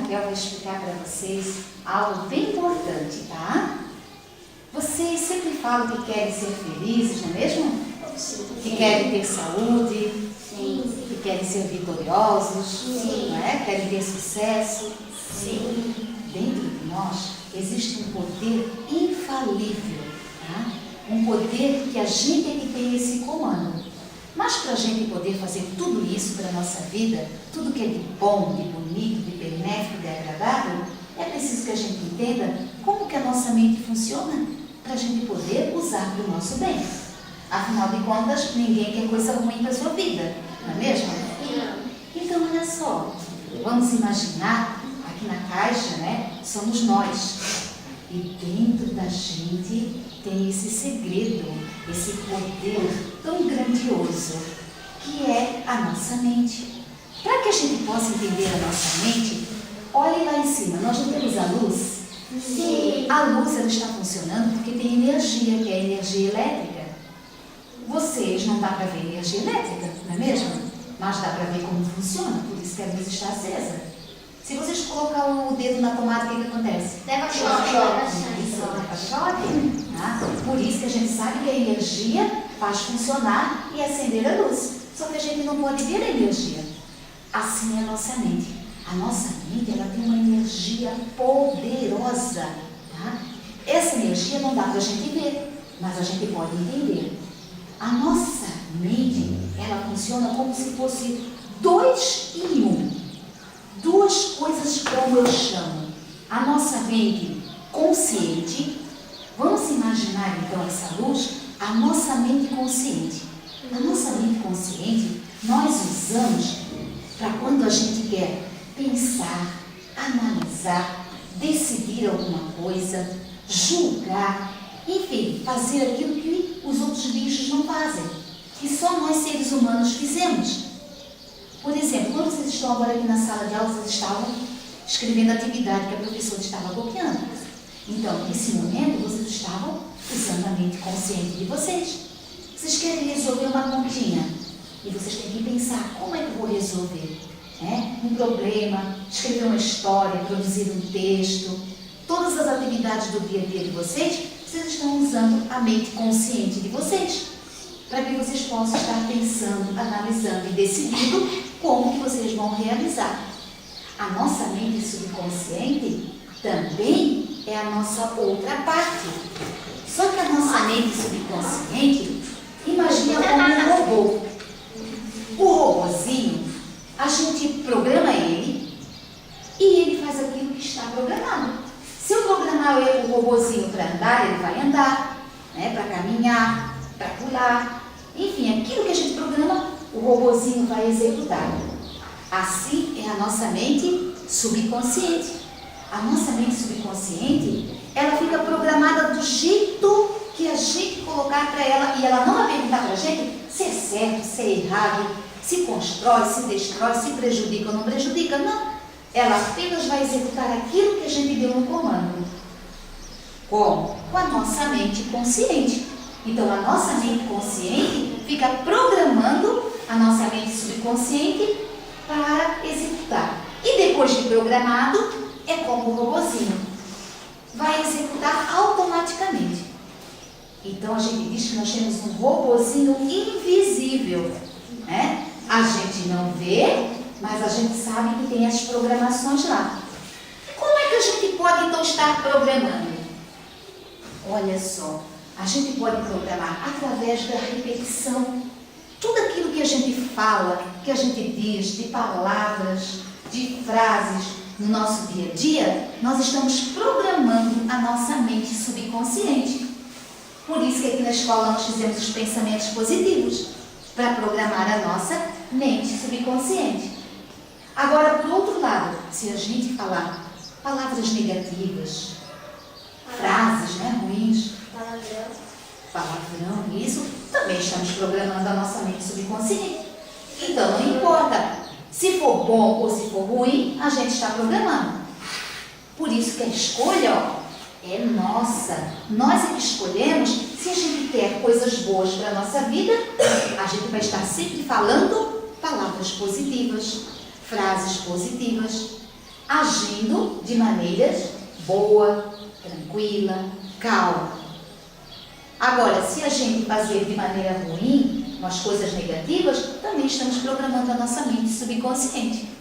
Raquel vai explicar para vocês algo bem importante, tá? Vocês sempre falam que querem ser felizes, não é mesmo? Sim. Que querem ter saúde, Sim. que querem ser vitoriosos, Sim. não é? Querem ter sucesso. Sim. Dentro de nós existe um poder infalível, tá? Um poder que a gente é que tem esse comando. Mas para a gente poder fazer tudo isso para a nossa vida, tudo que é de bom, de bonito, de benéfico, de agradável, é preciso que a gente entenda como que a nossa mente funciona para a gente poder usar para o nosso bem. Afinal de contas, ninguém quer coisa ruim para a sua vida, não é mesmo? Então, olha só, vamos imaginar, aqui na caixa, né, somos nós. E dentro da gente tem esse segredo, esse poder tão grandioso, que é a nossa mente. Para que a gente possa entender a nossa mente, olhem lá em cima, nós não temos a luz? Sim. A luz ela está funcionando porque tem energia, que é a energia elétrica. Vocês não dá para ver energia elétrica, não é mesmo? Mas dá para ver como funciona, por isso que a luz está acesa. Se vocês colocar o dedo na tomada, o que acontece? Leva choque. Isso, leva choque. Tá? Por isso que a gente sabe que a energia faz funcionar e acender a luz. Só que a gente não pode ver a energia. Assim é a nossa mente. A nossa mente ela tem uma energia poderosa. Tá? Essa energia não dá para a gente ver, mas a gente pode entender. A nossa mente ela funciona como se fosse 2 em 1. Duas coisas como eu chamo. A nossa mente consciente, vamos imaginar então essa luz, a nossa mente consciente. A nossa mente consciente nós usamos para quando a gente quer pensar, analisar, decidir alguma coisa, julgar, enfim, fazer aquilo que os outros bichos não fazem, que só nós seres humanos fizemos. Por exemplo, quando vocês estão agora aqui na sala de aula, vocês estavam escrevendo a atividade que a professora estava copiando. Então, nesse momento, vocês estavam usando a mente consciente de vocês. Vocês querem resolver uma continha e vocês têm que pensar, como é que eu vou resolver? Um problema, escrever uma história, produzir um texto. Todas as atividades do dia a dia de vocês estão usando a mente consciente de vocês, para que vocês possam estar pensando, analisando e decidindo como que vocês vão realizar. A nossa mente subconsciente também é a nossa outra parte. Só que a nossa mente subconsciente, imagina como um robô. O robozinho, a gente programa ele e ele faz aquilo que está programado. Se eu programar o robozinho para andar, ele vai andar, para caminhar, para pular, enfim, aquilo que a gente programa, o robozinho vai executar. Assim é a nossa mente subconsciente. A nossa mente subconsciente, ela fica programada do jeito que a gente colocar para ela, e ela não vai perguntar para a gente se é certo, se é errado, se constrói, se destrói, se prejudica ou não prejudica, não. Ela apenas vai executar aquilo que a gente deu no comando. Como? Com a nossa mente consciente. Então, a nossa mente consciente fica programando a nossa mente subconsciente para executar. E depois de programado, é como o robozinho. Vai executar automaticamente. Então, a gente diz que nós temos um robozinho invisível. A gente não vê, mas a gente sabe que tem as programações lá. E como é que a gente pode, então, estar programando? Olha só. A gente pode programar através da repetição. Tudo aquilo que a gente fala, que a gente diz, de palavras, de frases no nosso dia a dia, nós estamos programando a nossa mente subconsciente. Por isso que aqui na escola nós fizemos os pensamentos positivos, para programar a nossa mente subconsciente. Agora, por outro lado, se a gente falar palavras negativas, frases ruins, palavrão, isso também estamos programando a nossa mente subconsciente. Então não importa se for bom ou se for ruim, a gente está programando. Por isso que a escolha é nossa. Nós é que escolhemos. Se a gente quer coisas boas para a nossa vida, a gente vai estar sempre falando palavras positivas, frases positivas. agindo de maneira boa, tranquila, calma. Agora, se a gente fazer de maneira ruim, umas coisas negativas, também estamos programando a nossa mente subconsciente.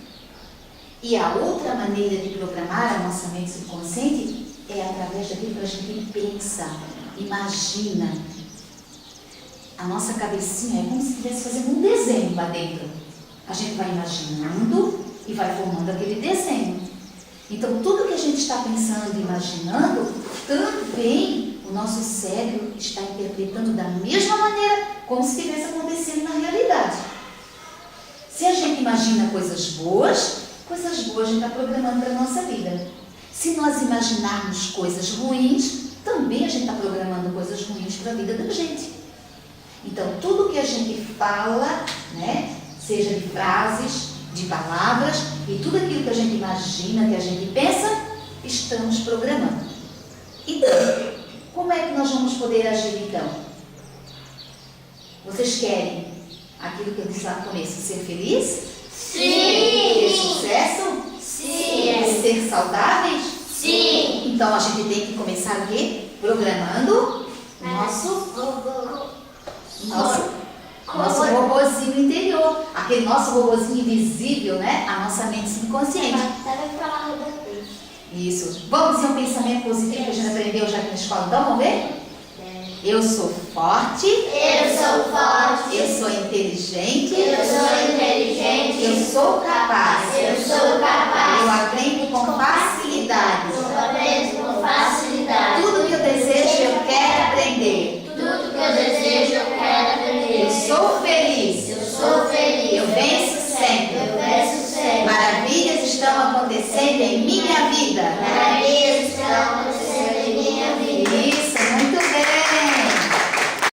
E a outra maneira de programar a nossa mente subconsciente é através daquilo que a gente pensa, imagina. A nossa cabecinha é como se estivesse fazendo um desenho lá dentro. A gente vai imaginando e vai formando aquele desenho. Então, tudo que a gente está pensando e imaginando, também o nosso cérebro está interpretando da mesma maneira como se estivesse acontecendo na realidade. Se a gente imagina coisas boas a gente está programando para a nossa vida. Se nós imaginarmos coisas ruins, também a gente está programando coisas ruins para a vida da gente. Então, tudo que a gente fala, né, seja de frases, de palavras, e tudo aquilo que a gente imagina, que a gente pensa, estamos programando. Então, como é que nós vamos poder agir então? Vocês querem aquilo que eu disse lá no começo, ser feliz? Sim! Ter sucesso? Sim! Ser saudáveis? Sim! Então, a gente tem que começar o quê? Programando o nosso robozinho interior, aquele nosso robozinho invisível, né? A nossa mente subconsciente. Isso. Vamos dizer um pensamento positivo que a gente aprendeu já aqui na escola, então vamos ver? Eu sou forte. Eu sou forte. Eu sou inteligente. Eu sou inteligente. Eu sou capaz. Eu sou capaz. Eu aprendo com facilidade. Eu aprendo com facilidade. Tudo que eu desejo eu quero aprender. Tudo que eu desejo eu quero aprender. Eu sou feliz. Eu sou feliz. Eu venço sempre. Eu venço sempre. Maravilhas estão acontecendo em minha vida.